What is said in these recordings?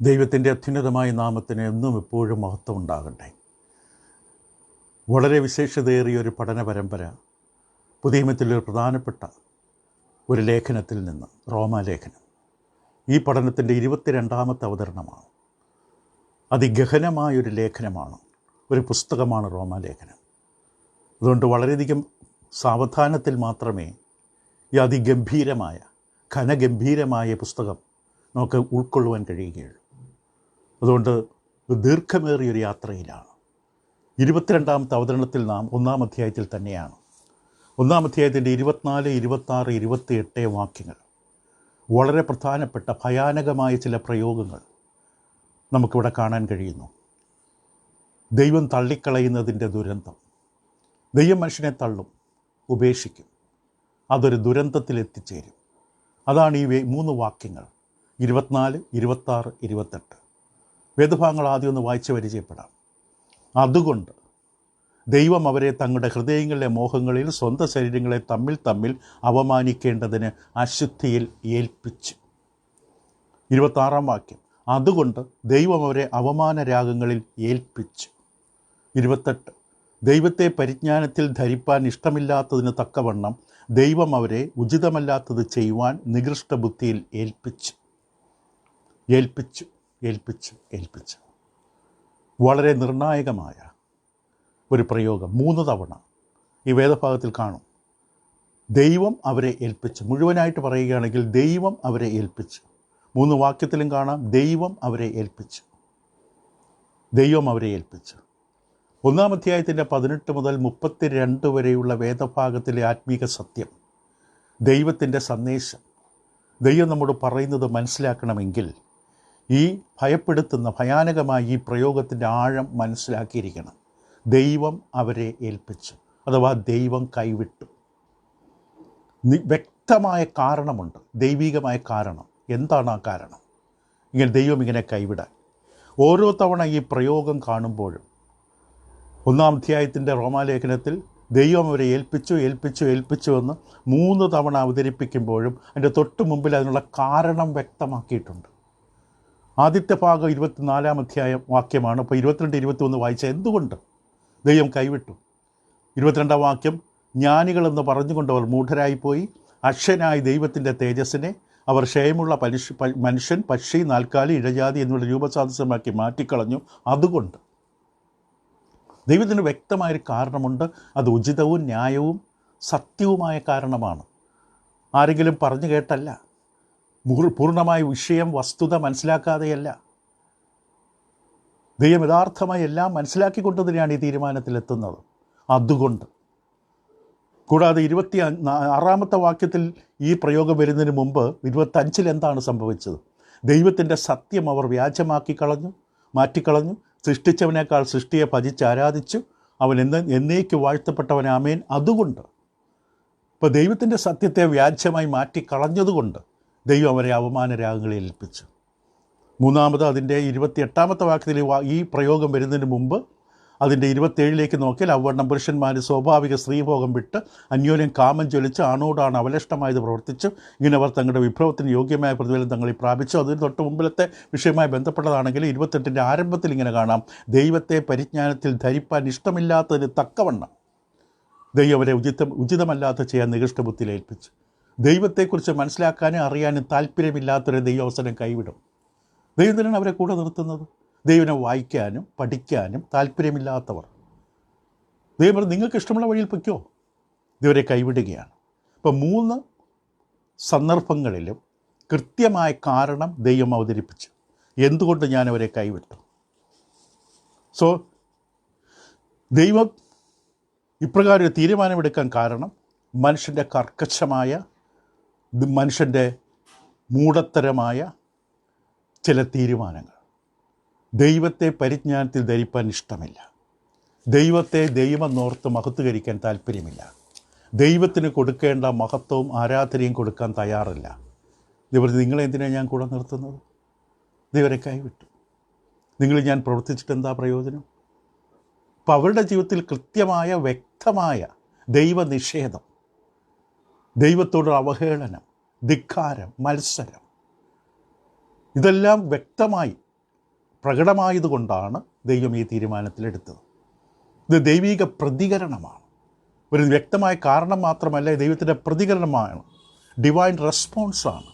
ദൈവത്തിൻ്റെ അത്യുന്നതമായ നാമത്തിന് എന്നും എപ്പോഴും മഹത്വം ഉണ്ടാകട്ടെ. വളരെ വിശേഷതയേറിയ ഒരു പഠന പരമ്പര പുതിയ നിയമത്തിലൊരു പ്രധാനപ്പെട്ട ഒരു ലേഖനത്തിൽ നിന്ന്, റോമാലേഖനം. ഈ പഠനത്തിൻ്റെ 22ാമത്തെ അവതരണമാണ്. അതിഗഹനമായൊരു ലേഖനമാണ്, ഒരു പുസ്തകമാണ് റോമാലേഖനം. അതുകൊണ്ട് വളരെയധികം സാവധാനത്തിൽ മാത്രമേ ഈ അതിഗംഭീരമായ ഘനഗംഭീരമായ പുസ്തകം നമുക്ക് ഉൾക്കൊള്ളുവാൻ കഴിയുകയുള്ളൂ. അതുകൊണ്ട് ദീർഘമേറിയൊരു യാത്രയിലാണ്. 22ാമത്തെ അവതരണത്തിൽ നാം 1-ാം അധ്യായത്തിൽ തന്നെയാണ്. 1-ാം അധ്യായത്തിൻ്റെ 24, 26, 28 വാക്യങ്ങൾ വളരെ പ്രധാനപ്പെട്ട ഭയാനകമായ ചില പ്രയോഗങ്ങൾ നമുക്കിവിടെ കാണാൻ കഴിയുന്നു. ദൈവം തള്ളിക്കളയുന്നതിൻ്റെ ദുരന്തം. ദൈവം മനുഷ്യനെ തള്ളും, ഉപേക്ഷിക്കും, അതൊരു ദുരന്തത്തിലെത്തിച്ചേരും. അതാണ് ഈ 3 വാക്യങ്ങൾ, 24, 26, 28. വേദഭാഗങ്ങൾ ആദ്യം ഒന്ന് വായിച്ച് പരിചയപ്പെടാം. അതുകൊണ്ട് ദൈവം അവരെ തങ്ങളുടെ ഹൃദയങ്ങളിലെ മോഹങ്ങളിൽ സ്വന്തം ശരീരങ്ങളെ തമ്മിൽ അവമാനിക്കേണ്ടതിന് അശുദ്ധിയിൽ ഏൽപ്പിച്ചു. 26ാം വാക്യം, അതുകൊണ്ട് ദൈവം അവരെ അവമാനരാഗങ്ങളിൽ ഏൽപ്പിച്ചു. 28, ദൈവത്തെ പരിജ്ഞാനത്തിൽ ധരിപ്പാൻ ഇഷ്ടമില്ലാത്തതിന് തക്കവണ്ണം ദൈവം അവരെ ഉചിതമല്ലാത്തത് ചെയ്യുവാൻ നികൃഷ്ട ബുദ്ധിയിൽ ഏൽപ്പിച്ചു. വളരെ നിർണായകമായ ഒരു പ്രയോഗം 3 തവണ ഈ വേദഭാഗത്തിൽ കാണും. ദൈവം അവരെ ഏൽപ്പിച്ചു. മുഴുവനായിട്ട് പറയുകയാണെങ്കിൽ ദൈവം അവരെ ഏൽപ്പിച്ചു. 3 വാക്യത്തിലും കാണാം ദൈവം അവരെ ഏൽപ്പിച്ചു. 1-ാം അധ്യായത്തിൻ്റെ 18 മുതൽ 32 വരെയുള്ള വേദഭാഗത്തിലെ ആത്മീക സത്യം, ദൈവത്തിൻ്റെ സന്ദേശം, ദൈവം നമ്മോട് പറയുന്നത് മനസ്സിലാക്കണമെങ്കിൽ ഈ ഭയപ്പെടുത്തുന്ന ഭയാനകമായ ഈ പ്രയോഗത്തിൻ്റെ ആഴം മനസ്സിലാക്കിയിരിക്കണം. ദൈവം അവരെ ഏൽപ്പിച്ചു, അഥവാ ദൈവം കൈവിട്ടു. വ്യക്തമായ കാരണമുണ്ട്, ദൈവികമായ കാരണം. എന്താണ് ആ കാരണം? ദൈവം ഇങ്ങനെ കൈവിടാൻ ഓരോ തവണ ഈ പ്രയോഗം കാണുമ്പോഴും 1-ാം അധ്യായത്തിൻ്റെ റോമാലേഖനത്തിൽ ദൈവം അവരെ ഏൽപ്പിച്ചു എന്ന് 3 തവണ അവതരിപ്പിക്കുമ്പോഴും അതിൻ്റെ തൊട്ട് മുമ്പിൽ അതിനുള്ള കാരണം വ്യക്തമാക്കിയിട്ടുണ്ട്. ആദ്യത്തെ ഭാഗം 24-ാം അധ്യായം വാക്യമാണ്. അപ്പോൾ 22, 21 വായിച്ചാൽ എന്തുകൊണ്ട് ദൈവം കൈവിട്ടു? 22ാം വാക്യം, ജ്ഞാനികളെന്ന് പറഞ്ഞുകൊണ്ട് അവർ മൂഢരായിപ്പോയി. അക്ഷനായ ദൈവത്തിൻ്റെ തേജസ്സിനെ അവർ ക്ഷയമുള്ള മനുഷ്യൻ, പക്ഷി, നാൽക്കാലി, ഇഴജാതി എന്നുള്ള രൂപസാദൃശ്യമാക്കി മാറ്റിക്കളഞ്ഞു. അതുകൊണ്ട് ദൈവത്തിന് വ്യക്തമായൊരു കാരണമുണ്ട്. അത് ഉചിതവും ന്യായവും സത്യവുമായ കാരണമാണ്. ആരെങ്കിലും പറഞ്ഞു കേട്ടല്ല, പൂർണ്ണമായ വിഷയം, വസ്തുത മനസ്സിലാക്കാതെയല്ല. ദൈവം യഥാർത്ഥമായി എല്ലാം മനസ്സിലാക്കിക്കൊണ്ട് തന്നെയാണ് ഈ തീരുമാനത്തിലെത്തുന്നത്. അതുകൊണ്ട് കൂടാതെ 26ാമത്തെ വാക്യത്തിൽ ഈ പ്രയോഗം വരുന്നതിന് മുമ്പ് 25-ൽ എന്താണ് സംഭവിച്ചത്? ദൈവത്തിൻ്റെ സത്യം അവർ വ്യാജമാക്കി മാറ്റിക്കളഞ്ഞു. സൃഷ്ടിച്ചവനേക്കാൾ സൃഷ്ടിയെ ഭജിച്ച് ആരാധിച്ചു. അവൻ എന്നേക്ക് വാഴ്ത്തപ്പെട്ടവൻ, ആമേൻ. അതുകൊണ്ട് ഇപ്പോൾ ദൈവത്തിൻ്റെ സത്യത്തെ വ്യാജമായി മാറ്റിക്കളഞ്ഞതുകൊണ്ട് ദൈവം അവരെ അവമാനരാഗങ്ങളിൽ ഏൽപ്പിച്ചു. 3-ാമത് അതിൻ്റെ 28ാമത്തെ വാക്യത്തിൽ ഈ പ്രയോഗം വരുന്നതിന് മുമ്പ് അതിൻ്റെ 27ലേക്ക് നോക്കിയാൽ, അവണ്ണം പുരുഷന്മാർ സ്വാഭാവിക സ്ത്രീഭോഗം വിട്ട് അന്യോന്യം കാമം ജ്വലിച്ച് ആണോടാണ് അവലഷ്ടമായത് പ്രവർത്തിച്ചു. ഇങ്ങനെ അവർ തങ്ങളുടെ വിഭവത്തിന് യോഗ്യമായ പ്രതിഫലം തങ്ങളിൽ പ്രാപിച്ചു. അതിന് തൊട്ട് മുമ്പിലത്തെ വിഷയമായി ബന്ധപ്പെട്ടതാണെങ്കിൽ 28ൻ്റെ ആരംഭത്തിൽ ഇങ്ങനെ കാണാം, ദൈവത്തെ പരിജ്ഞാനത്തിൽ ധരിപ്പാൻ ഇഷ്ടമില്ലാത്തതിന് തക്കവണ്ണം ദൈവം അവരെ ഉചിതമല്ലാത്ത ചെയ്യാൻ നികൃഷ്ട ബുദ്ധിയിൽ ഏൽപ്പിച്ചു. ദൈവത്തെക്കുറിച്ച് മനസ്സിലാക്കാനും അറിയാനും താല്പര്യമില്ലാത്തവരെ ദൈവം അവസരം കൈവിടും. ദൈവം തന്നെയാണ് അവരെ കൂടെ നിർത്തുന്നത്. ദൈവനെ വായിക്കാനും പഠിക്കാനും താല്പര്യമില്ലാത്തവർ ദൈവം നിങ്ങൾക്ക് ഇഷ്ടമുള്ള വഴിയിൽ പൊയ്ക്കോ, ഇതുവരെ കൈവിടുകയാണ്. ഇപ്പം 3 സന്ദർഭങ്ങളിലും കൃത്യമായ കാരണം ദൈവം അവതരിപ്പിച്ചു. എന്തുകൊണ്ട് ഞാനവരെ കൈവിട്ടു? സോ ദൈവം ഇപ്രകാരം ഒരു തീരുമാനമെടുക്കാൻ കാരണം മനുഷ്യൻ്റെ കർക്കശമായ, മനുഷ്യൻ്റെ മൂഢത്തരമായ ചില തീരുമാനങ്ങൾ. ദൈവത്തെ പരിജ്ഞാനത്തിൽ ധരിപ്പാൻ ഇഷ്ടമില്ല. ദൈവത്തെ ദൈവമെന്നോർത്ത് മഹത്വീകരിക്കാൻ താല്പര്യമില്ല. ദൈവത്തിന് കൊടുക്കേണ്ട മഹത്വവും ആരാധനയും കൊടുക്കാൻ തയ്യാറില്ല. നിങ്ങളെന്തിനാണ് ഞാൻ കൂടെ നിർത്തുന്നത്? ദൈവരെ കൈവിട്ടു. ഞാൻ പ്രവർത്തിച്ചിട്ട് എന്താ പ്രയോജനം? അപ്പോൾ അവരുടെ ജീവിതത്തിൽ കൃത്യമായ വ്യക്തമായ ദൈവനിഷേധം, ദൈവത്തോട് അവഹേളനം, ധിക്കാരം, മത്സരം, ഇതെല്ലാം വ്യക്തമായി പ്രകടമായതുകൊണ്ടാണ് ദൈവം ഈ തീരുമാനത്തിലെടുത്തത്. ഇത് ദൈവിക പ്രതികരണമാണ്. ഒരു വ്യക്തമായ കാരണം മാത്രമല്ല, ദൈവത്തിൻ്റെ പ്രതികരണമാണ്, ഡിവൈൻ റെസ്പോൺസാണ്.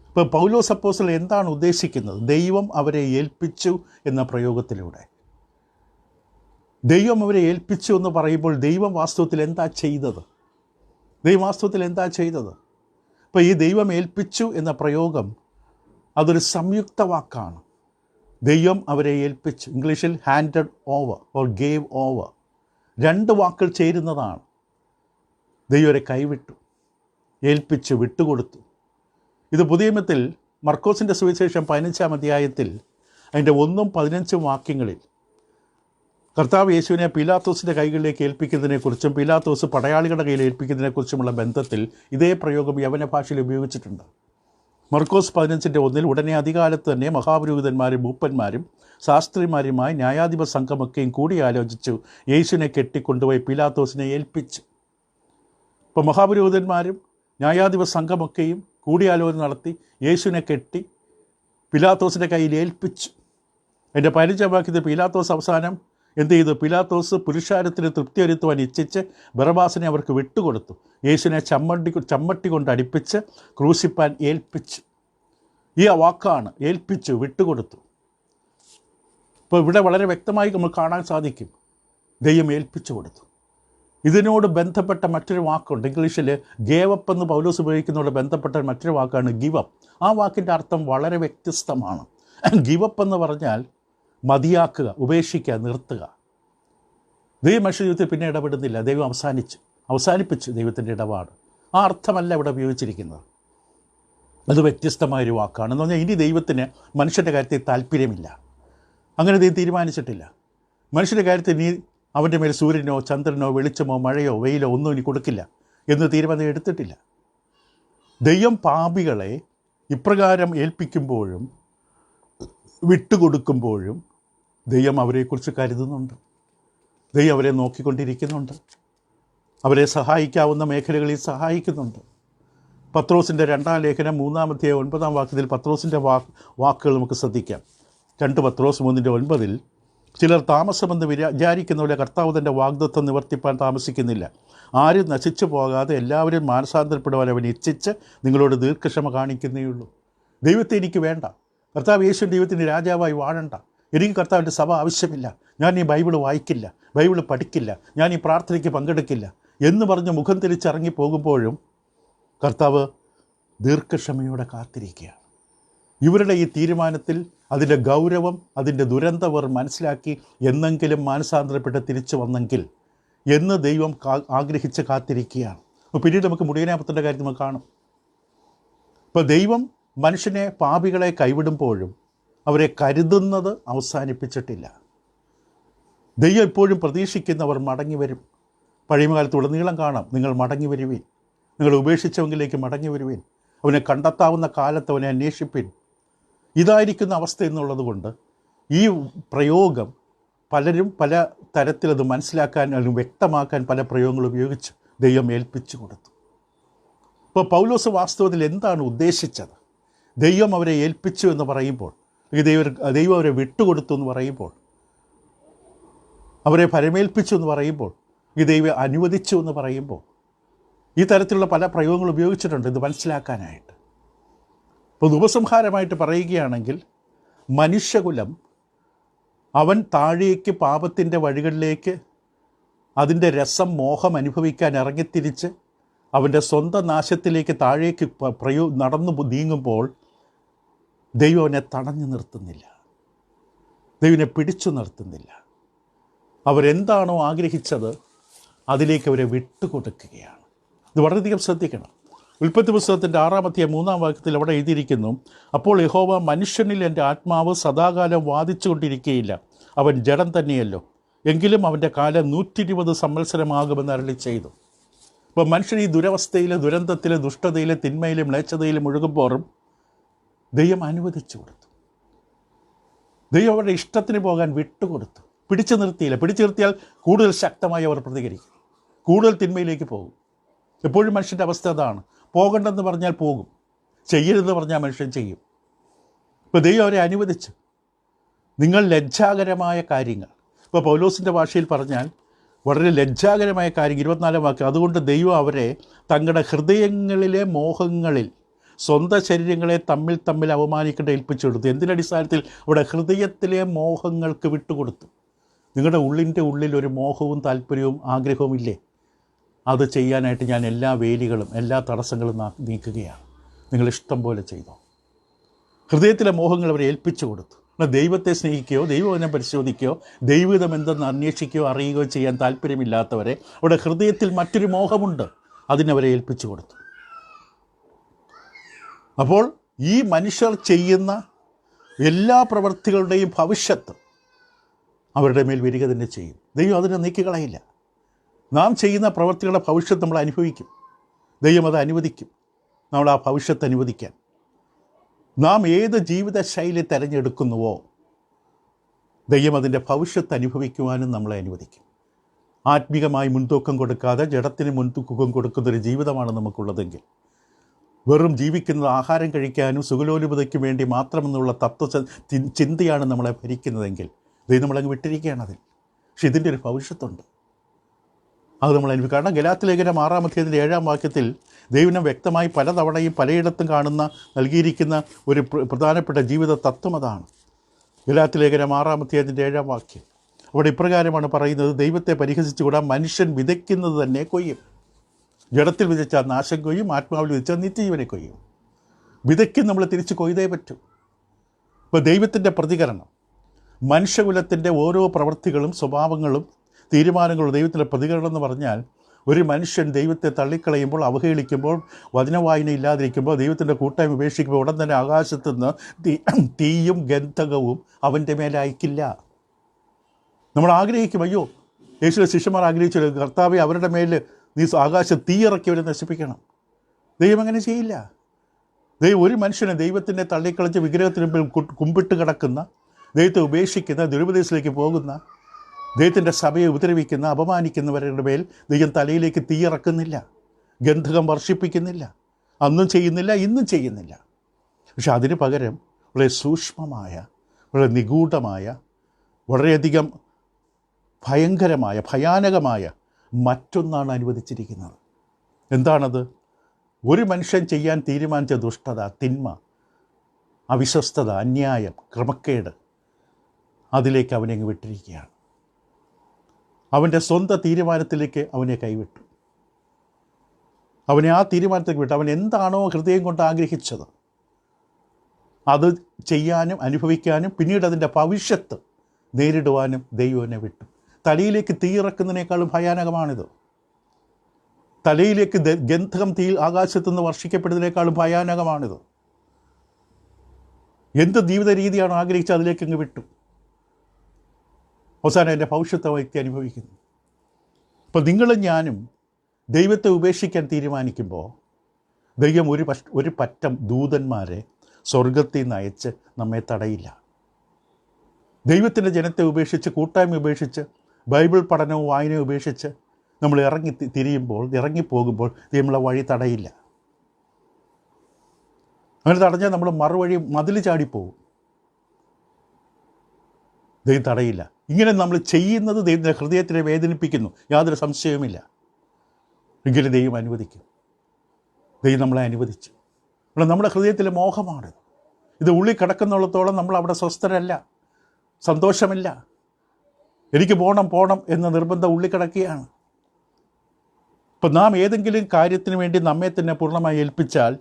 ഇപ്പോൾ പൗലോസ് അപ്പോസ്തലൻ എന്താണ് ഉദ്ദേശിക്കുന്നത്? ദൈവം അവരെ ഏൽപ്പിച്ചു എന്ന പ്രയോഗത്തിലൂടെ. ദൈവം അവരെ ഏൽപ്പിച്ചു എന്ന് പറയുമ്പോൾ ദൈവം വാസ്തവത്തിൽ എന്താ ചെയ്തത്? ഇപ്പോൾ ഈ ദൈവം ഏൽപ്പിച്ചു എന്ന പ്രയോഗം അതൊരു സംയുക്ത വാക്കാണ്. ദൈവം അവരെ ഏൽപ്പിച്ചു, ഇംഗ്ലീഷിൽ handed over or gave over, രണ്ട് വാക്കുകൾ ചേരുന്നതാണ്. ദൈവം അവരെ കൈവിട്ടു, ഏൽപ്പിച്ചു, വിട്ടുകൊടുത്തു. ഇത് പുതിയ നിയമത്തിൽ മർക്കോസിൻ്റെ സുവിശേഷം 15-ാം അധ്യായത്തിൽ അതിൻ്റെ 1-15 വാക്യങ്ങളിൽ കർത്താവ് യേശുവിനെ പീലാത്തോസിൻ്റെ കൈകളിലേക്ക് ഏൽപ്പിക്കുന്നതിനെക്കുറിച്ചും പീലാത്തോസ് പടയാളികളുടെ കയ്യിൽ ഏൽപ്പിക്കുന്നതിനെക്കുറിച്ചുമുള്ള ബന്ധത്തിൽ ഇതേ പ്രയോഗം യവന ഭാഷയിൽ ഉപയോഗിച്ചിട്ടുണ്ട്. മർക്കോസ് 15:1 ഉടനെ അധികാലത്ത് തന്നെ മഹാപുരോഹിതന്മാരും മൂപ്പന്മാരും ശാസ്ത്രിമാരുമായി ന്യായാധിപ സംഘമൊക്കെയും കൂടിയാലോചിച്ചു യേശുവിനെ കെട്ടിക്കൊണ്ടുപോയി പീലാത്തോസിനെ ഏൽപ്പിച്ചു. ഇപ്പോൾ മഹാപുരോഹിതന്മാരും ന്യായാധിപ സംഘമൊക്കെയും കൂടിയാലോചന നടത്തി യേശുവിനെ കെട്ടി പീലാത്തോസിൻ്റെ കയ്യിൽ ഏൽപ്പിച്ചു. അതിൻ്റെ 15-ാം വാക്യത്തിൽ പീലാത്തോസ് അവസാനം എന്ത് ചെയ്തു? പീലാത്തോസ് പുരുഷാരത്തിന് തൃപ്തി വരുത്തുവാൻ ഇച്ഛിച്ച് ബറബാസിനെ അവർക്ക് വിട്ടുകൊടുത്തു. യേശുവിനെ ചമ്മട്ടി കൊണ്ട് അടിപ്പിച്ച് ക്രൂശിപ്പാൻ ഏൽപ്പിച്ചു. ഈ വാക്കാണ് ഏൽപ്പിച്ചു, വിട്ടുകൊടുത്തു. ഇപ്പോൾ ഇവിടെ വളരെ വ്യക്തമായി നമ്മൾ കാണാൻ സാധിക്കും, ദൈവം ഏൽപ്പിച്ചു കൊടുത്തു. ഇതിനോട് ബന്ധപ്പെട്ട മറ്റൊരു വാക്കുണ്ട്, ഇംഗ്ലീഷിൽ ഗേവപ്പ് എന്ന് പൗലോസ് ഉപയോഗിക്കുന്നതോട് ബന്ധപ്പെട്ട മറ്റൊരു വാക്കാണ് ഗിവപ്പ്. ആ വാക്കിൻ്റെ അർത്ഥം വളരെ വ്യത്യസ്തമാണ്. ഗിവപ്പ് എന്ന് പറഞ്ഞാൽ മതിയാക്കുക, ഉപേക്ഷിക്കുക, നിർത്തുക. ദൈവം മനുഷ്യ ജീവിതത്തിൽ പിന്നെ ഇടപെടുന്നില്ല, ദൈവം അവസാനിപ്പിച്ചു ദൈവത്തിൻ്റെ ഇടപാട്. ആ അർത്ഥമല്ല ഇവിടെ ഉപയോഗിച്ചിരിക്കുന്നത്. അത് വ്യത്യസ്തമായൊരു വാക്കാണ്. എന്ന് പറഞ്ഞാൽ ഇനി ദൈവത്തിന് മനുഷ്യൻ്റെ കാര്യത്തിൽ താല്പര്യമില്ല, അങ്ങനെ ദൈവം തീരുമാനിച്ചിട്ടില്ല. മനുഷ്യൻ്റെ കാര്യത്തിൽ ഇനി അവൻ്റെ മേൽ സൂര്യനോ ചന്ദ്രനോ വെളിച്ചമോ മഴയോ വെയിലോ ഒന്നും ഇനി കൊടുക്കില്ല എന്ന് തീരുമാനം എടുത്തിട്ടില്ല. ദൈവം പാപികളെ ഇപ്രകാരം ഏൽപ്പിക്കുമ്പോഴും വിട്ടുകൊടുക്കുമ്പോഴും ദൈവം അവരെക്കുറിച്ച് കരുതുന്നുണ്ട്. ദൈവം അവരെ നോക്കിക്കൊണ്ടിരിക്കുന്നുണ്ട്, അവരെ സഹായിക്കാവുന്ന മേഖലകളിൽ സഹായിക്കുന്നുണ്ട്. പത്രോസിൻ്റെ 2-ാം ലേഖനം 3-ാം അധ്യായം 9-ാം വാക്യത്തിൽ പത്രോസിൻ്റെ വാക്കുകൾ നമുക്ക് ശ്രദ്ധിക്കാം. 2 പത്രോസ് 3:9 ചിലർ താമസമെന്ന് വിചാരിക്കുന്നവരെ കർത്താവ് തൻ്റെ വാഗ്ദത്തം നിവർത്തിപ്പാൻ താമസിക്കുന്നില്ല. ആരും നശിച്ചു പോകാതെ എല്ലാവരും മാനസാന്തരപ്പെടുവാൻ അവൻ ഇച്ഛിച്ച് നിങ്ങളോട് ദീർഘക്ഷമ കാണിക്കുന്നേയുള്ളൂ. ദൈവത്തെ എനിക്ക് വേണ്ട, കർത്താവ് യേശു ദൈവത്തിൻ്റെ രാജാവായി വാഴണ്ട, എനിക്ക് കർത്താവിൻ്റെ സഭ ആവശ്യമില്ല, ഞാൻ ഈ ബൈബിൾ വായിക്കില്ല, ബൈബിൾ പഠിക്കില്ല, ഞാൻ ഈ പ്രാർത്ഥനയ്ക്ക് പങ്കെടുക്കില്ല എന്ന് പറഞ്ഞ് മുഖം തിരിച്ചിറങ്ങി പോകുമ്പോഴും കർത്താവ് ദീർഘക്ഷമയോടെ കാത്തിരിക്കുകയാണ്. ഇവരുടെ ഈ തീരുമാനത്തിൽ അതിൻ്റെ ഗൗരവം, അതിൻ്റെ ദുരന്തവർ മനസ്സിലാക്കി എന്നെങ്കിലും മാനസാന്തരപ്പെട്ട് തിരിച്ചു വന്നെങ്കിൽ എന്ന് ദൈവം ആഗ്രഹിച്ച് കാത്തിരിക്കുകയാണ്. അപ്പോൾ പിന്നീട് നമുക്ക് മുടിയനാപത്തിൻ്റെ കാര്യം നമുക്ക് കാണും. ഇപ്പോൾ ദൈവം മനുഷ്യനെ, പാപികളെ കൈവിടുമ്പോഴും അവരെ കരുതുന്നത് അവസാനിപ്പിച്ചിട്ടില്ല. ദൈവം എപ്പോഴും പ്രതീക്ഷിക്കുന്നവർ മടങ്ങി വരും. പഴയകാലത്ത് ഉടനീളം കാണാം, നിങ്ങൾ മടങ്ങി വരുവീൻ, നിങ്ങൾ ഉപേക്ഷിച്ചവങ്കിലേക്ക് മടങ്ങി വരുവീൻ, അവനെ കണ്ടെത്താവുന്ന കാലത്ത് അവനെ അന്വേഷിപ്പിൻ. ഇതായിരിക്കുന്ന അവസ്ഥ എന്നുള്ളത് കൊണ്ട് ഈ പ്രയോഗം പലരും പല തരത്തിലത് മനസ്സിലാക്കാൻ അല്ലെങ്കിൽ വ്യക്തമാക്കാൻ പല പ്രയോഗങ്ങൾ ഉപയോഗിച്ച് ദൈവം ഏൽപ്പിച്ചു കൊടുത്തു. ഇപ്പോൾ പൗലോസ് വാസ്തവത്തിൽ എന്താണ് ഉദ്ദേശിച്ചത്? ദൈവം അവരെ ഏൽപ്പിച്ചു എന്ന് പറയുമ്പോൾ, ദൈവം അവരെ വിട്ടുകൊടുത്തു എന്ന് പറയുമ്പോൾ, അവരെ ഫലമേൽപ്പിച്ചു എന്ന് പറയുമ്പോൾ, ഈ ദൈവം അനുവദിച്ചു എന്ന് പറയുമ്പോൾ, ഈ തരത്തിലുള്ള പല പ്രയോഗങ്ങൾ ഉപയോഗിച്ചിട്ടുണ്ട് ഇത് മനസ്സിലാക്കാനായിട്ട്. ഇപ്പോൾ ഉപസംഹാരമായിട്ട് പറയുകയാണെങ്കിൽ, മനുഷ്യകുലം അവൻ താഴേക്ക് പാപത്തിൻ്റെ വഴികളിലേക്ക് അതിൻ്റെ രസം, മോഹം അനുഭവിക്കാൻ ഇറങ്ങിത്തിരിച്ച് അവൻ്റെ സ്വന്തം നാശത്തിലേക്ക് താഴേക്ക് നടന്നു നീങ്ങുമ്പോൾ ദൈവം അവനെ തടഞ്ഞു നിർത്തുന്നില്ല, ദൈവനെ പിടിച്ചു നിർത്തുന്നില്ല. അവരെന്താണോ ആഗ്രഹിച്ചത് അതിലേക്ക് അവരെ വിട്ടുകൊടുക്കുകയാണ്. ഇത് വളരെയധികം ശ്രദ്ധിക്കണം. ഉൽപ്പത്തി പുസ്തകത്തിൻ്റെ 6-ാം അധ്യായം 3-ാം വാക്യത്തിൽ അവിടെ എഴുതിയിരിക്കുന്നു, അപ്പോൾ യഹോവ മനുഷ്യനിൽ എൻ്റെ ആത്മാവ് സദാകാലം വാദിച്ചു കൊണ്ടിരിക്കുകയില്ല, അവൻ ജഡം തന്നെയല്ലോ, എങ്കിലും അവൻ്റെ കാലം 120 സംവത്സരമാകുമെന്ന് അരുളി ചെയ്തു. അപ്പോൾ മനുഷ്യൻ ഈ ദുരവസ്ഥയിൽ, ദുരന്തത്തിൽ, ദുഷ്ടതയിലെ, തിന്മയിലും മ്ലേച്ഛതയിലും മുഴുകുമ്പോറും ദൈവം അനുവദിച്ചു കൊടുത്തു. ദൈവം അവരുടെ ഇഷ്ടത്തിന് പോകാൻ വിട്ടുകൊടുത്തു, പിടിച്ചു നിർത്തിയില്ല. പിടിച്ചു നിർത്തിയാൽ കൂടുതൽ ശക്തമായി അവർ പ്രതികരിക്കും, കൂടുതൽ തിന്മയിലേക്ക് പോകും. എപ്പോഴും മനുഷ്യൻ്റെ അവസ്ഥ അതാണ്. പോകണ്ടെന്ന് പറഞ്ഞാൽ പോകും, ചെയ്യരുതെന്ന് പറഞ്ഞാൽ മനുഷ്യൻ ചെയ്യും. ഇപ്പോൾ ദൈവം അവരെ അനുവദിച്ചു. നിങ്ങൾ ലജ്ജാകരമായ കാര്യങ്ങൾ, ഇപ്പോൾ പൗലോസിൻ്റെ ഭാഷയിൽ പറഞ്ഞാൽ വളരെ ലജ്ജാകരമായ കാര്യം 24 വാക്യം, അതുകൊണ്ട് ദൈവം അവരെ തങ്ങളുടെ ഹൃദയങ്ങളിലെ മോഹങ്ങളിൽ സ്വന്തം ശരീരങ്ങളെ തമ്മിൽ അവമാനിക്കേണ്ട ഏൽപ്പിച്ചെടുത്തു. എന്തിനടിസ്ഥാനത്തിൽ? അവിടെ ഹൃദയത്തിലെ മോഹങ്ങൾക്ക് വിട്ടുകൊടുത്തു. നിങ്ങളുടെ ഉള്ളിൽ ഒരു മോഹവും താല്പര്യവും ആഗ്രഹവും ഇല്ലേ? അത് ചെയ്യാനായിട്ട് ഞാൻ എല്ലാ വേലികളും എല്ലാ തടസ്സങ്ങളും നീക്കുകയാണ്. നിങ്ങൾ ഇഷ്ടം പോലെ ചെയ്തോ. ഹൃദയത്തിലെ മോഹങ്ങൾ അവരെ ഏൽപ്പിച്ചു കൊടുത്തു. ദൈവത്തെ സ്നേഹിക്കുകയോ ദൈവവചനം പരിശോധിക്കുകയോ ദൈവഹിതം എന്തെന്ന് അന്വേഷിക്കുകയോ അറിയുകയോ ചെയ്യാൻ താല്പര്യമില്ലാത്തവരെ അവിടെ ഹൃദയത്തിൽ മറ്റൊരു മോഹമുണ്ട്, അതിനവരെ ഏൽപ്പിച്ചു കൊടുത്തു. അപ്പോൾ ഈ മനുഷ്യർ ചെയ്യുന്ന എല്ലാ പ്രവൃത്തികളുടെയും ഭവിഷ്യത്ത് അവരുടെ മേൽ വരിക തന്നെ ചെയ്യും. ദൈവം അതിനെ നീക്കിക്കളയില്ല. നാം ചെയ്യുന്ന പ്രവൃത്തികളുടെ ഭവിഷ്യത്ത് നമ്മൾ അനുഭവിക്കും. ദൈവം അത് അനുവദിക്കും, നമ്മൾ ആ ഭവിഷ്യത്ത് അനുവദിക്കാൻ. നാം ഏത് ജീവിതശൈലി തിരഞ്ഞെടുക്കുന്നുവോ ദൈവം അതിൻ്റെ ഭവിഷ്യത്ത് അനുഭവിക്കുവാനും നമ്മളെ അനുവദിക്കും. ആത്മീകമായി മുൻതൂക്കം കൊടുക്കാതെ ജഡത്തിന് മുൻതൂക്കം കൊടുക്കുന്നൊരു ജീവിതമാണ് നമുക്കുള്ളതെങ്കിൽ, വെറും ജീവിക്കുന്നത് ആഹാരം കഴിക്കാനും സുഖലോലുപതയ്ക്കും വേണ്ടി മാത്രമെന്നുള്ള ചിന്തയാണ് നമ്മളെ ഭരിക്കുന്നതെങ്കിൽ ദൈവം നമ്മളങ്ങ് വിട്ടിരിക്കുകയാണ് അതിൽ. പക്ഷെ ഇതിൻ്റെ ഒരു ഭവിഷ്യത്തുണ്ട്, അത് നമ്മൾ അനുഭവിക്കും. കാരണം ഗലാത്യ ലേഖനം 6-ാം അധ്യായത്തിൻ്റെ 7-ാം വാക്യത്തിൽ ദൈവം വ്യക്തമായി പലതവണയും പലയിടത്തും നൽകിയിരിക്കുന്ന ഒരു പ്രധാനപ്പെട്ട ജീവിത തത്വം അതാണ്. ഗലാത്യ ലേഖനം 6-ാം അധ്യായത്തിൻ്റെ 7-ാം വാക്യം അവിടെ ഇപ്രകാരമാണ് പറയുന്നത്: ദൈവത്തെ പരിഹസിച്ചുകൂടാ, മനുഷ്യൻ വിതയ്ക്കുന്നത് തന്നെ കൊയ്യും. ജഡത്തിൽ വിതച്ചാൽ നാശം കൊയ്യും, ആത്മാവിൽ വിതച്ചാൽ നിത്യജീവനെ കൊയ്യും. വിതയ്ക്കും നമ്മൾ തിരിച്ച് കൊയ്തേ പറ്റൂ. ഇപ്പോൾ ദൈവത്തിൻ്റെ പ്രതികരണം, മനുഷ്യകുലത്തിൻ്റെ ഓരോ പ്രവൃത്തികളും സ്വഭാവങ്ങളും തീരുമാനങ്ങളും ദൈവത്തിൻ്റെ പ്രതികരണം എന്ന് പറഞ്ഞാൽ, ഒരു മനുഷ്യൻ ദൈവത്തെ തള്ളിക്കളയുമ്പോൾ, അവഹേളിക്കുമ്പോൾ, വചനവായന ഇല്ലാതിരിക്കുമ്പോൾ, ദൈവത്തിൻ്റെ കൂട്ടായ്മ ഉപേക്ഷിക്കുമ്പോൾ ഉടൻ തന്നെ ആകാശത്തു നിന്ന് തീയും ഗന്ധകവും അവൻ്റെ മേലെ അയക്കില്ല. നമ്മൾ ആഗ്രഹിക്കും, അയ്യോ യേശുവിൻ്റെ ശിഷ്യന്മാർ ആഗ്രഹിച്ചു, കർത്താവെ അവരുടെ മേൽ നീ ആകാശം തീയിറക്കി അവരെ നശിപ്പിക്കണം. ദൈവം അങ്ങനെ ചെയ്യില്ല. ദൈവം ഒരു മനുഷ്യനെ ദൈവത്തിൻ്റെ തള്ളിക്കളച്ച് വിഗ്രഹത്തിന് മുമ്പിൽ കുമ്പിട്ട് കിടക്കുന്ന, ദൈവത്തെ ഉപേക്ഷിക്കുന്ന, ദുരുപദേശത്തിലേക്ക് പോകുന്ന, ദൈവത്തിൻ്റെ സഭയെ ഉപദ്രവിക്കുന്ന, അപമാനിക്കുന്നവരുടെ മേൽ ദൈവം തലയിലേക്ക് തീയിറക്കുന്നില്ല, ഗന്ധകം വർഷിപ്പിക്കുന്നില്ല. അന്നും ചെയ്യുന്നില്ല, ഇന്നും ചെയ്യുന്നില്ല. പക്ഷെ അതിന് പകരം വളരെ സൂക്ഷ്മമായ, വളരെ നിഗൂഢമായ, വളരെയധികം ഭയങ്കരമായ, ഭയാനകമായ മറ്റൊന്നാണ് അനുവദിച്ചിരിക്കുന്നത്. എന്താണത്? ഒരു മനുഷ്യൻ ചെയ്യാൻ തീരുമാനിച്ച ദുഷ്ടത, തിന്മ, അവിശ്വസ്തത, അന്യായം, ക്രമക്കേട്, അതിലേക്ക് അവനെ അങ്ങ് വിട്ടിരിക്കുകയാണ്. അവൻ്റെ സ്വന്തം തീരുമാനത്തിലേക്ക് അവനെ കൈവിട്ടു. അവനെ ആ തീരുമാനത്തിലേക്ക് വിട്ടു. അവൻ എന്താണോ ഹൃദയം കൊണ്ട് ആഗ്രഹിച്ചത് അത് ചെയ്യാനും അനുഭവിക്കാനും പിന്നീട് അതിൻ്റെ ഭവിഷ്യത്ത് നേരിടുവാനും ദൈവനെ വിട്ടു. തലയിലേക്ക് തീയിറക്കുന്നതിനേക്കാളും ഭയാനകമാണിത്. തലയിലേക്ക് ഗന്ധകം തീ ആകാശത്തുനിന്ന് വർഷിക്കപ്പെടുന്നതിനേക്കാളും ഭയാനകമാണിത്. എന്ത് ജീവിത രീതിയാണ് ആഗ്രഹിച്ചത് അതിലേക്ക് അങ്ങ് വിട്ടു. അവസാനം എൻ്റെ ഭവിഷ്യത്തെ വ്യക്തി അനുഭവിക്കുന്നു. അപ്പോൾ നിങ്ങളും ഞാനും ദൈവത്തെ ഉപേക്ഷിക്കാൻ തീരുമാനിക്കുമ്പോൾ ദൈവം ഒരു പറ്റം ദൂതന്മാരെ സ്വർഗത്തിൽ നിന്ന് അയച്ച് നമ്മെ തടയില്ല. ദൈവത്തിൻ്റെ ജനത്തെ ഉപേക്ഷിച്ച്, കൂട്ടായ്മ ഉപേക്ഷിച്ച്, ബൈബിൾ പഠനവും വായനയും ഉപേക്ഷിച്ച് നമ്മൾ ഇറങ്ങിപ്പോകുമ്പോൾ നമ്മളെ വഴി തടയില്ല. അങ്ങനെ തടഞ്ഞാൽ നമ്മൾ മറുവഴി മതിൽ ചാടിപ്പോകും. ദൈവം തടയില്ല. ഇങ്ങനെ നമ്മൾ ചെയ്യുന്നത് ദൈവത്തിൻ്റെ ഹൃദയത്തിനെ വേദനിപ്പിക്കുന്നു, യാതൊരു സംശയവുമില്ല. എങ്കിലും ദൈവം അനുവദിക്കും. ദൈവം നമ്മളെ അനുവദിച്ചു. നമ്മുടെ ഹൃദയത്തിലെ മോഹമാണ് ഇത്. ഉള്ളിൽ കിടക്കുന്നിടത്തോളം നമ്മൾ അവിടെ സ്വസ്ഥരല്ല, സന്തോഷമില്ല. എനിക്ക് പോകണം എന്ന നിർബന്ധം ഉള്ളിൽ കിടക്കുകയാണ്. ഇപ്പം നാം ഏതെങ്കിലും കാര്യത്തിന് വേണ്ടി നമ്മെ തന്നെ പൂർണ്ണമായി ഏൽപ്പിച്ചാൽ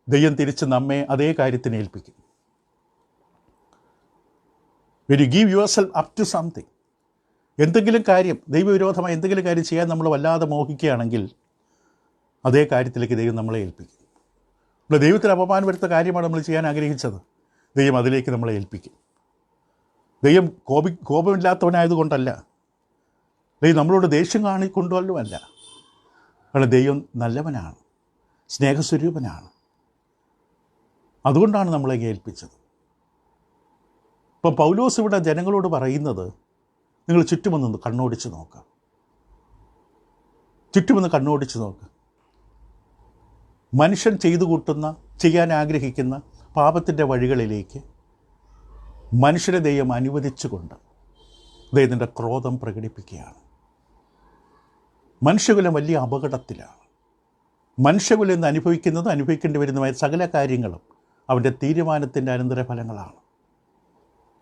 ദൈവം തിരിച്ച് നമ്മെ അതേ കാര്യത്തിന് ഏൽപ്പിക്കും. when you give yourself up to something, എന്തെങ്കിലും കാര്യം, ദൈവവിരോധമായി എന്തെങ്കിലും കാര്യം ചെയ്യാൻ നമ്മൾ വല്ലാതെ മോഹിക്കുകയാണെങ്കിൽ അതേ കാര്യത്തിലേക്ക് ദൈവം നമ്മളെ ഏൽപ്പിക്കും. ദൈവത്തിന് അപമാനം വരുത്ത കാര്യമാണ് നമ്മൾ ചെയ്യാൻ ആഗ്രഹിച്ചത്, ദൈവം അതിലേക്ക് നമ്മളെ ഏൽപ്പിക്കും. ദൈവം കോപമില്ലാത്തവനായതുകൊണ്ടല്ല, ദൈവം നമ്മളോട് ദേഷ്യം കാണിക്കൊണ്ടുമല്ല. കാരണം ദൈവം നല്ലവനാണ്, സ്നേഹസ്വരൂപനാണ്. അതുകൊണ്ടാണ് നമ്മളെ ഏൽപ്പിച്ചത്. ഇപ്പം പൗലോസ് ഇവിടെ ജനങ്ങളോട് പറയുന്നത്, നിങ്ങൾ ചുറ്റുമൊന്ന് കണ്ണോടിച്ച് നോക്കുക, ചുറ്റുമൊന്ന് കണ്ണോടിച്ച് നോക്കുക. മനുഷ്യൻ ചെയ്യാൻ ആഗ്രഹിക്കുന്ന പാപത്തിൻ്റെ വഴികളിലേക്ക് മനുഷ്യരെ ദൈവം അനുവദിച്ചുകൊണ്ട് ദൈവത്തിൻ്റെ ക്രോധം പ്രകടിപ്പിക്കുകയാണ്. മനുഷ്യകുലം വലിയ അപകടത്തിലാണ്. മനുഷ്യകുലം ഇന്ന് അനുഭവിക്കേണ്ടി വരുന്നതുമായ സകല കാര്യങ്ങളും അവൻ്റെ തീരുമാനത്തിൻ്റെ അനന്തരഫലങ്ങളാണ്.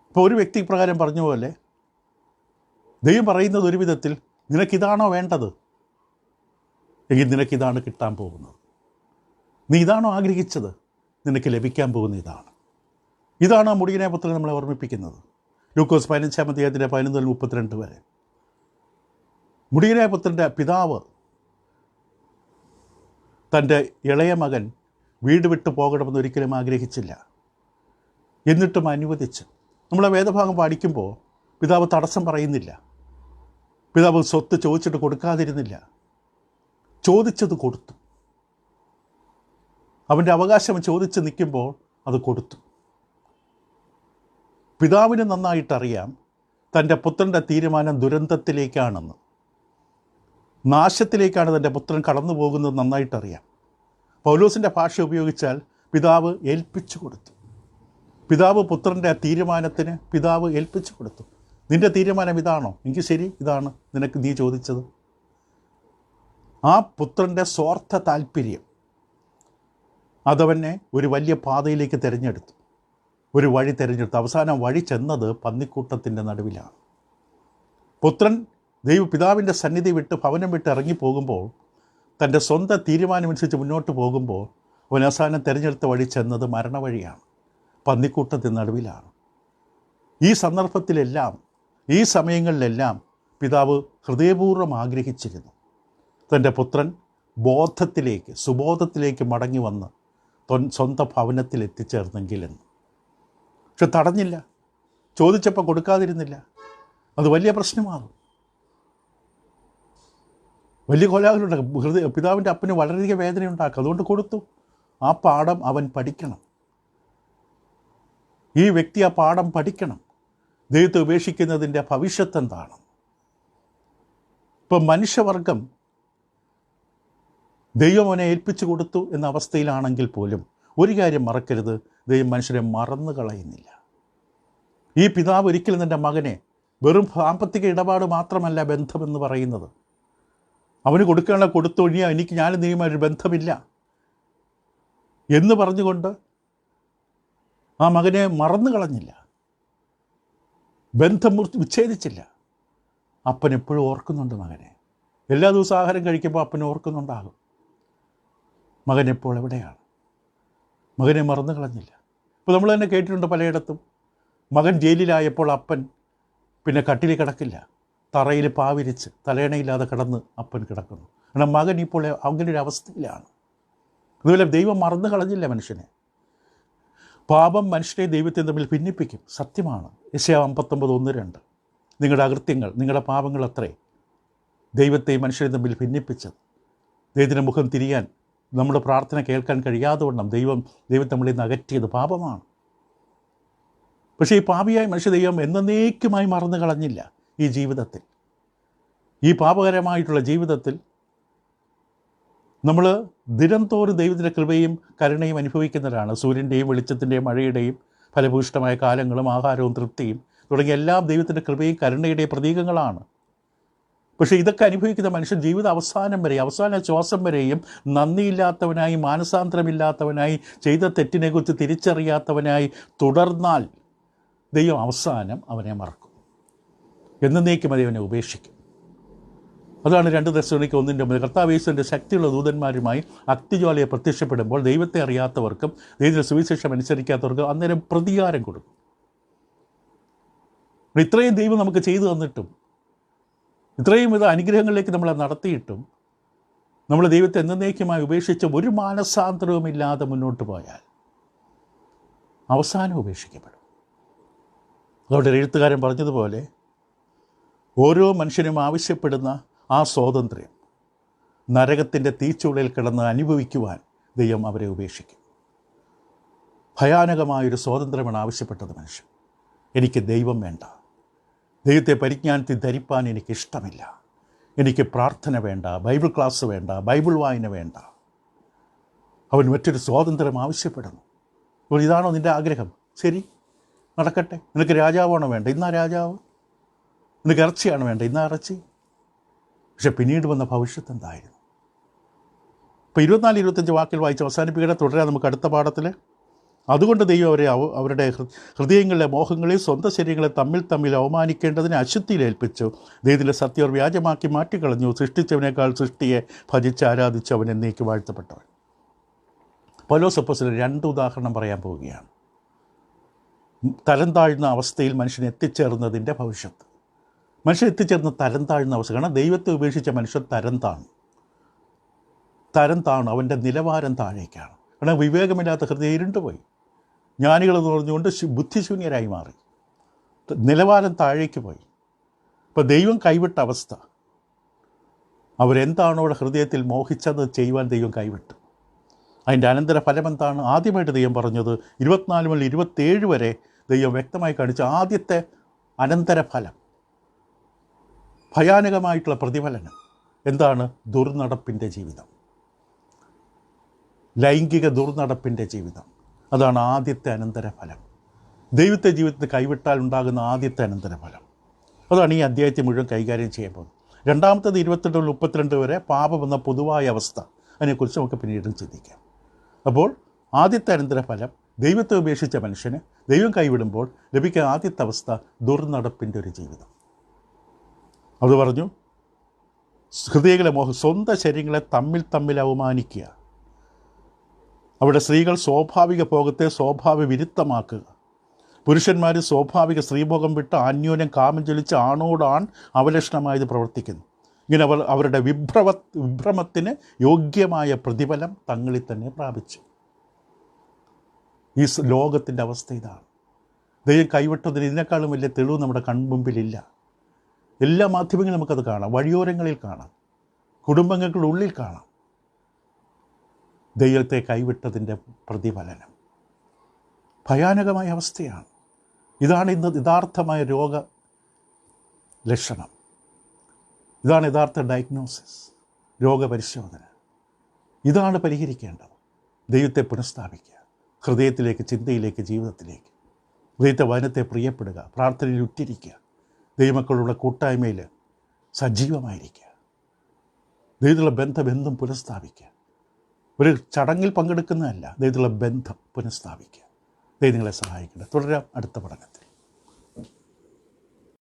ഇപ്പോൾ ഒരു വ്യക്തി പ്രകാരം പറഞ്ഞ പോലെ ദൈവം പറയുന്നത് ഒരു വിധത്തിൽ, നിനക്കിതാണോ വേണ്ടത് എങ്കിൽ നിനക്കിതാണ് കിട്ടാൻ പോകുന്നത്. നീ ഇതാണോ ആഗ്രഹിച്ചത്, നിനക്ക് ലഭിക്കാൻ പോകുന്ന ഇതാണ് ആ മുടിയനായ പുത്രൻ നമ്മളെ ഓർമ്മിപ്പിക്കുന്നത്. ലൂക്കോസ് 15-ാം അധ്യായത്തിൻ്റെ 11-32 വരെ. മുടിയനായ പുത്രൻ്റെ പിതാവ് തൻ്റെ ഇളയ മകൻ വീട് വിട്ടു പോകണമെന്ന് ഒരിക്കലും ആഗ്രഹിച്ചില്ല. എന്നിട്ടും അനുവദിച്ചു. നമ്മളെ വേദഭാഗം പഠിക്കുമ്പോൾ പിതാവ് തടസ്സം പറയുന്നില്ല. പിതാവ് സ്വത്ത് ചോദിച്ചിട്ട് കൊടുക്കാതിരുന്നില്ല. ചോദിച്ചത് കൊടുത്തു. അവൻ്റെ അവകാശം ചോദിച്ച് നിൽക്കുമ്പോൾ അത് കൊടുത്തു. പിതാവിന് നന്നായിട്ടറിയാം തൻ്റെ പുത്രൻ്റെ തീരുമാനം ദുരന്തത്തിലേക്കാണെന്ന്, നാശത്തിലേക്കാണ് തൻ്റെ പുത്രൻ കടന്നു പോകുന്നത് നന്നായിട്ടറിയാം. പൗലോസിൻ്റെ ഭാഷ ഉപയോഗിച്ചാൽ പിതാവ് ഏൽപ്പിച്ചു കൊടുത്തു. പിതാവ് പുത്രൻ്റെ തീരുമാനത്തിന് പിതാവ് ഏൽപ്പിച്ചു കൊടുത്തു. നിൻ്റെ തീരുമാനം ഇതാണോ? എനിക്ക് ശരി, ഇതാണ് നീ ചോദിച്ചത്. ആ പുത്രൻ്റെ സ്വാർത്ഥ താല്പര്യം അതവനെ ഒരു വലിയ പാതയിലേക്ക് തിരഞ്ഞെടുത്തു, ഒരു വഴി തിരഞ്ഞെടുത്തു. അവസാനം വഴി ചെന്നത് പന്നിക്കൂട്ടത്തിൻ്റെ നടുവിലാണ്. പുത്രൻ പിതാവിൻ്റെ സന്നിധി വിട്ട് ഭവനം വിട്ട് ഇറങ്ങിപ്പോകുമ്പോൾ, തൻ്റെ സ്വന്തം തീരുമാനമനുസരിച്ച് മുന്നോട്ട് പോകുമ്പോൾ അവൻ അവസാനം തിരഞ്ഞെടുത്ത വഴി ചെന്നത് മരണവഴിയാണ്, പന്നിക്കൂട്ടത്തിൻ്റെ നടുവിലാണ്. ഈ സന്ദർഭത്തിലെല്ലാം, ഈ സമയങ്ങളിലെല്ലാം പിതാവ് ഹൃദയപൂർവ്വം ആഗ്രഹിച്ചിരുന്നു തൻ്റെ പുത്രൻ ബോധത്തിലേക്ക്, സുബോധത്തിലേക്ക് മടങ്ങി വന്ന് സ്വന്തം ഭവനത്തിൽ എത്തിച്ചേർന്നെങ്കിലെന്ന്. പക്ഷെ തടഞ്ഞില്ല. ചോദിച്ചപ്പോൾ കൊടുക്കാതിരുന്നില്ല. അത് വലിയ പ്രശ്നമാകും, വലിയ കോലാഹലമുണ്ടാക്കും. പിതാവിൻ്റെ അപ്പന് വളരെയധികം വേദനയുണ്ടാക്കും. അതുകൊണ്ട് കൊടുത്തു. ആ പാഠം അവൻ പഠിക്കണം. ഈ വ്യക്തി ആ പാഠം പഠിക്കണം. ദൈവത്തെ ഉപേക്ഷിക്കുന്നതിൻ്റെ ഭവിഷ്യത്ത് എന്താണ്? ഇപ്പം മനുഷ്യവർഗം ദൈവം അവനെ ഏൽപ്പിച്ചു കൊടുത്തു എന്ന അവസ്ഥയിലാണെങ്കിൽ പോലും ഒരു കാര്യം മറക്കരുത്, ദൈവം മനുഷ്യരെ മറന്നു കളയുന്നില്ല. ഈ പിതാവ് ഒരിക്കലും തൻ്റെ മകനെ, വെറും സാമ്പത്തിക ഇടപാട് മാത്രമല്ല ബന്ധമെന്ന് പറയുന്നത്, അവന് കൊടുക്കാനുള്ള കൊടുത്തൊഴിയാ, ഞാനും നീയുമായൊരു ബന്ധമില്ല എന്ന് പറഞ്ഞുകൊണ്ട് ആ മകനെ മറന്നു കളഞ്ഞില്ല, ബന്ധം വിച്ഛേദിച്ചില്ല. അപ്പൻ എപ്പോഴും ഓർക്കുന്നുണ്ട് മകനെ. എല്ലാ ദിവസവും ആഹാരം കഴിക്കുമ്പോൾ അപ്പൻ ഓർക്കുന്നുണ്ടാകും മകൻ എപ്പോൾ എവിടെയാണ്. മകനെ മറന്നു കളഞ്ഞില്ല. ഇപ്പോൾ നമ്മൾ തന്നെ കേട്ടിട്ടുണ്ട് പലയിടത്തും, മകൻ ജയിലിലായപ്പോൾ അപ്പൻ പിന്നെ കട്ടിലിൽ കിടക്കില്ല, തറയിൽ പാവിരിച്ച് തലയണയില്ലാതെ കിടന്ന് അപ്പൻ കിടക്കുന്നു. കാരണം മകൻ ഇപ്പോൾ അങ്ങനെ ഒരു അവസ്ഥയിലാണ്. അതുപോലെ ദൈവം മറന്നു കളഞ്ഞില്ല മനുഷ്യനെ. പാപം മനുഷ്യരെ ദൈവത്തെ തമ്മിൽ ഭിന്നിപ്പിക്കും, സത്യമാണ്. യെശയ്യാ 59:1-2. നിങ്ങളുടെ അകൃത്യങ്ങൾ, നിങ്ങളുടെ പാപങ്ങൾ അത്രേ ദൈവത്തെയും മനുഷ്യരെ തമ്മിൽ ഭിന്നിപ്പിച്ചത്. ദൈവത്തിൻ്റെ മുഖം തിരിയാൻ, നമ്മുടെ പ്രാർത്ഥന കേൾക്കാൻ കഴിയാതെ വണ്ണം ദൈവം നമ്മളിൽ നിന്ന് അകറ്റിയത് പാപമാണ്. പക്ഷേ ഈ പാപിയായ മനുഷ്യ ദൈവം എന്നേക്കുമായി മറന്നു കളഞ്ഞില്ല. ഈ ജീവിതത്തിൽ, ഈ പാപകരമായിട്ടുള്ള ജീവിതത്തിൽ നമ്മൾ ദിനംതോറും ദൈവത്തിൻ്റെ കൃപയും കരുണയും അനുഭവിക്കുന്നവരാണ്. സൂര്യൻ്റെയും വെളിച്ചത്തിൻ്റെയും മഴയുടെയും ഫലഭൂയിഷ്ടമായ കാലങ്ങളും ആഹാരവും തൃപ്തിയും തുടങ്ങിയ എല്ലാം ദൈവത്തിൻ്റെ കൃപയും കരുണയുടെയും പ്രതീകങ്ങളാണ്. പക്ഷേ ഇതൊക്കെ അനുഭവിക്കുന്ന മനുഷ്യൻ ജീവിത അവസാനം വരെ, അവസാന ശ്വാസം വരെയും നന്ദിയില്ലാത്തവനായി, മാനസാന്തരമില്ലാത്തവനായി, ചെയ്ത തെറ്റിനെക്കുറിച്ച് തിരിച്ചറിയാത്തവനായി തുടർന്നാൽ ദൈവം അവസാനം അവനെ മറക്കും, എന്നേക്കും അവനെ ഉപേക്ഷിക്കും. അതാണ് 2 തെസ്സലോനിക്കർ 1:9. കർത്താവ് യേശുവിൻ്റെ ശക്തിയുള്ള ദൂതന്മാരുമായി അഗ്നിജ്വാലയെ പ്രത്യക്ഷപ്പെടുമ്പോൾ ദൈവത്തെ അറിയാത്തവർക്കും ദൈവത്തിൻ്റെ സുവിശേഷം അനുസരിക്കാത്തവർക്കും അന്നേരം പ്രതികാരം കൊടുക്കും. ഇത്രയും ദൈവം നമുക്ക് ചെയ്തു തന്നിട്ടും, ഇത്രയും അനുഗ്രഹങ്ങളിലേക്ക് നമ്മളെ നടത്തിയിട്ടും നമ്മൾ ദൈവത്തെ എന്നേക്കുമായി ഉപേക്ഷിച്ച് ഒരു മാനസാന്തരവുമില്ലാതെ മുന്നോട്ട് പോയാൽ അവസാനം ഉപേക്ഷിക്കപ്പെടും. അതുകൊണ്ട് എഴുത്തുകാരൻ പറഞ്ഞതുപോലെ ഓരോ മനുഷ്യനും ആവശ്യപ്പെടുന്ന ആ സ്വാതന്ത്ര്യം നരകത്തിൻ്റെ തീച്ചുളയിൽ കിടന്ന് അനുഭവിക്കുവാൻ ദൈവം അവരെ ഉപേക്ഷിക്കും. ഭയാനകമായൊരു സ്വാതന്ത്ര്യമാണ് ആവശ്യപ്പെട്ടത് മനുഷ്യൻ. എനിക്ക് ദൈവം വേണ്ട, ദൈവത്തെ പരിജ്ഞാനത്തിൽ ധരിപ്പാൻ എനിക്കിഷ്ടമില്ല, എനിക്ക് പ്രാർത്ഥന വേണ്ട, ബൈബിൾ ക്ലാസ് വേണ്ട, ബൈബിൾ വായന വേണ്ട. അവൻ മറ്റൊരു സ്വാതന്ത്ര്യം ആവശ്യപ്പെടുന്നു. അപ്പോൾ ഇതാണോ നിൻ്റെ ആഗ്രഹം? ശരി, നടക്കട്ടെ. നിനക്ക് രാജാവാണോ വേണ്ട, ഇന്നാ രാജാവ്. നിനക്ക് ഇറച്ചിയാണ് വേണ്ട, ഇന്നാ ഇറച്ചി. പക്ഷെ പിന്നീട് വന്ന ഭവിഷ്യത്ത് എന്തായിരുന്നു? ഇപ്പോൾ 24-25 വാക്കിൽ വായിച്ച് അവസാനിപ്പിക്കട്ടെ. തുടരാൻ നമുക്ക് അടുത്ത പാഠത്തിൽ. അതുകൊണ്ട് ദൈവം അവരെ അവരുടെ ഹൃദയങ്ങളിലെ മോഹങ്ങളെയും സ്വന്തം ശരീരങ്ങളെ തമ്മിൽ അവമാനിക്കേണ്ടതിനെ അശുദ്ധിയിലേൽപ്പിച്ചു. ദൈവത്തിൻ്റെ സത്യം വ്യാജമാക്കി മാറ്റിക്കളഞ്ഞു. സൃഷ്ടിച്ചവനേക്കാൾ സൃഷ്ടിയെ ഭജിച്ച് ആരാധിച്ച് അവൻ എന്നേക്ക് വാഴ്ത്തപ്പെട്ടവൻ. പൗലോസ് അപ്പോസ്തലൻ 2 ഉദാഹരണം പറയാൻ പോവുകയാണ്. തരം താഴ്ന്ന അവസ്ഥയിൽ മനുഷ്യൻ എത്തിച്ചേർന്നതിൻ്റെ ഭവിഷ്യത്ത്. മനുഷ്യൻ എത്തിച്ചേർന്ന തരം താഴ്ന്ന അവസ്ഥ. കാരണം ദൈവത്തെ ഉപേക്ഷിച്ച മനുഷ്യൻ തരം താണു. അവൻ്റെ നിലവാരം താഴേക്കാണ്. കാരണം വിവേകമില്ലാത്ത ഹൃദയം ഇരുണ്ടുപോയി. ജ്ഞാനികളെന്ന് പറഞ്ഞുകൊണ്ട് ബുദ്ധിശൂന്യരായി മാറി. നിലവാരം താഴേക്ക് പോയി. ഇപ്പോൾ ദൈവം കൈവിട്ട അവസ്ഥ. അവരെന്താണോ അവിടെ ഹൃദയത്തിൽ മോഹിച്ചത് ചെയ്യുവാൻ ദൈവം കൈവിട്ടു. അതിൻ്റെ അനന്തരഫലം എന്താണ്? ആദ്യമായിട്ട് ദൈവം പറഞ്ഞത് 24 മുതൽ 27 വരെ ദൈവം വ്യക്തമായി കാണിച്ച ആദ്യത്തെ അനന്തരഫലം, ഭയാനകമായിട്ടുള്ള പ്രതിഫലനം എന്താണ്? ദുർനടപ്പിൻ്റെ ജീവിതം, ലൈംഗിക ദുർനടപ്പിൻ്റെ ജീവിതം. അതാണ് ആദ്യത്തെ അനന്തരഫലം. ദൈവത്തെ ജീവിതത്തിൽ കൈവിട്ടാൽ ഉണ്ടാകുന്ന ആദ്യത്തെ അനന്തരഫലം. അതാണ് ഈ അധ്യായത്തിൽ മുഴുവൻ കൈകാര്യം ചെയ്യാൻ പോകുന്നത്. രണ്ടാമത്തേത് 28 മുതൽ 32 വരെ പാപം എന്ന പൊതുവായ അവസ്ഥ. അതിനെക്കുറിച്ച് നമുക്ക് പിന്നീടും ചിന്തിക്കാം. അപ്പോൾ ആദ്യത്തെ അനന്തരഫലം, ദൈവത്തെ ഉപേക്ഷിച്ച മനുഷ്യന് ദൈവം കൈവിടുമ്പോൾ ലഭിക്കുന്ന ആദ്യത്തെ അവസ്ഥ ദുർനടപ്പിൻ്റെ ഒരു ജീവിതം. അത് പറഞ്ഞു, ഹൃദയങ്ങളെ സ്വന്തം ശരീരങ്ങളെ തമ്മിൽ അവമാനിക്കുക. അവിടെ സ്ത്രീകൾ സ്വാഭാവിക ഭോഗത്തെ സ്വാഭാവിക വിരുദ്ധമാക്കുക. പുരുഷന്മാർ സ്വാഭാവിക സ്ത്രീഭോഗം വിട്ട് അന്യോന്യം കാമം ജ്വലിച്ച് ആണോടാൺ അവലക്ഷണമായത് പ്രവർത്തിക്കുന്നു. ഇങ്ങനെ അവരുടെ വിഭ്രമത്തിന് യോഗ്യമായ പ്രതിഫലം തങ്ങളിൽ തന്നെ പ്രാപിച്ചു. ഈ ലോകത്തിൻ്റെ അവസ്ഥ ഇതാണ്. ദൈവം കൈവിട്ടതിന് ഇതിനേക്കാളും വലിയ തെളിവ് നമ്മുടെ കൺമുമ്പിലില്ല. എല്ലാ മാധ്യമങ്ങളും നമുക്കത് കാണാം, വഴിയോരങ്ങളിൽ കാണാം, കുടുംബങ്ങളുടെ ഉള്ളിൽ കാണാം. ദൈവത്തെ കൈവിട്ടതിൻ്റെ പ്രതിഫലനം ഭയാനകമായ അവസ്ഥയാണ്. ഇതാണ് ഇന്ന് യഥാർത്ഥമായ രോഗലക്ഷണം. ഇതാണ് യഥാർത്ഥ ഡയഗ്നോസിസ്, രോഗപരിശോധന. ഇതാണ് പരിഹരിക്കേണ്ടത്. ദൈവത്തെ പുനഃസ്ഥാപിക്കുക, ഹൃദയത്തിലേക്ക്, ചിന്തയിലേക്ക്, ജീവിതത്തിലേക്ക്. ദൈവത്തെ വചനത്തെ പ്രിയപ്പെടുക, പ്രാർത്ഥനയിൽ ഉറ്റിരിക്കുക, ദൈവമക്കളുടെ കൂട്ടായ്മയിൽ സജീവമായിരിക്കുക, ദൈവത്തിലുള്ള ബന്ധം പുനഃസ്ഥാപിക്കുക. ഒരു ചടങ്ങിൽ പങ്കെടുക്കുന്നതല്ല, ദൈവത്തിലുള്ള ബന്ധം പുനഃസ്ഥാപിക്കുക. ദൈവം നിങ്ങളെ സഹായിക്കട്ടെ. തുടരാം അടുത്ത പഠനത്തിൽ.